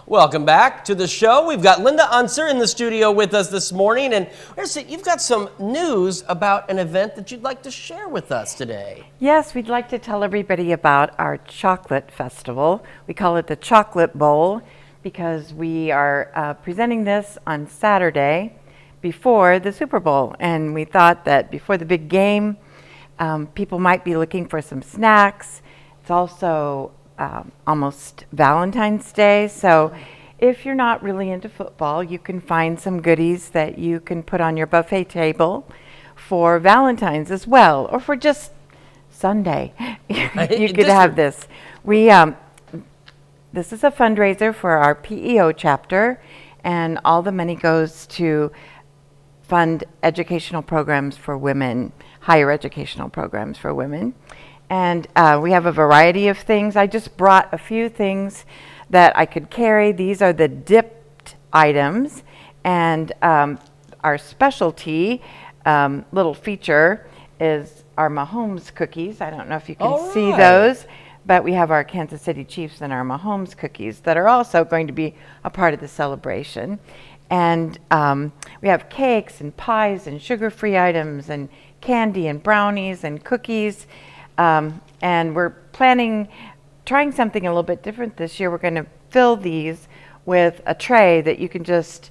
Welcome back to the show. We've got Linda Unser in the studio with us this morning, and you've got some news about an event that you'd like to share with us today. Yes, we'd like to tell everybody about our chocolate festival. We call it the Chocolate Bowl because we are presenting this on Saturday before the Super Bowl, and we thought that before the big game, people might be looking for some snacks. It's also almost Valentine's Day, so if you're not really into football, you can find some goodies that you can put on your buffet table for Valentine's as well, or for just Sunday. You could have this. This is a fundraiser for our PEO chapter, and all the money goes to fund educational programs for women, higher educational programs for women. And we have a variety of things. I just brought a few things that I could carry. These are the dipped items, and our specialty little feature is our Mahomes cookies. I don't know if you can see those, but we have our Kansas City Chiefs and our Mahomes cookies that are also going to be a part of the celebration. And we have cakes and pies and sugar-free items and candy and brownies and cookies. And we're trying something a little bit different this year. We're going to fill these with a tray that you can just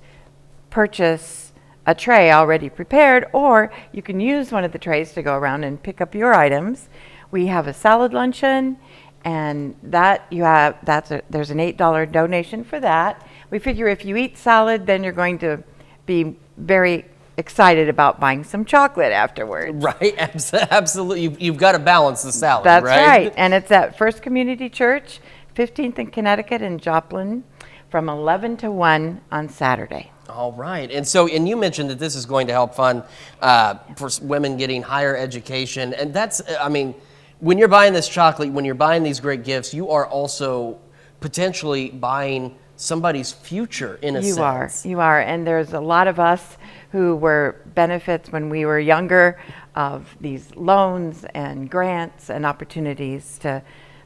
purchase a tray already prepared, or you can use one of the trays to go around and pick up your items. We have a salad luncheon, and there's an $8 donation for that. We figure if you eat salad, then you're going to be very excited about buying some chocolate afterwards. Right, absolutely. You've got to balance the salad, That's right? right. And it's at First Community Church, 15th and Connecticut in Joplin, from 11 to 1 on Saturday. All right. And you mentioned that this is going to help fund for women getting higher education. And that's, when you're buying this chocolate, when you're buying these great gifts, you are also potentially buying somebody's future in a sense. You are. And there's a lot of us who were benefits when we were younger of these loans and grants and opportunities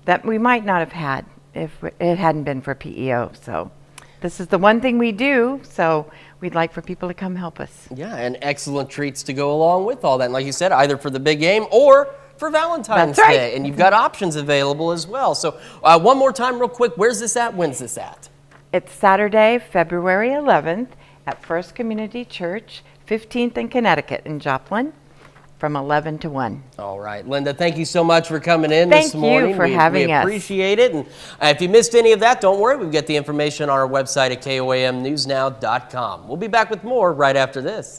that we might not have had if it hadn't been for PEO. So this is the one thing we do, so we'd like for people to come help us. Yeah, and excellent treats to go along with all that. And like you said, either for the big game or for Valentine's Day. And you've got options available as well. So one more time real quick, where's this at? When's this at? It's Saturday, February 11th at First Community Church, 15th and Connecticut in Joplin, from 11 to 1. All right. Linda, thank you so much for coming in this morning. Thank you for having us. We appreciate it. And if you missed any of that, don't worry. We've got the information on our website at KOAMnewsnow.com. We'll be back with more right after this.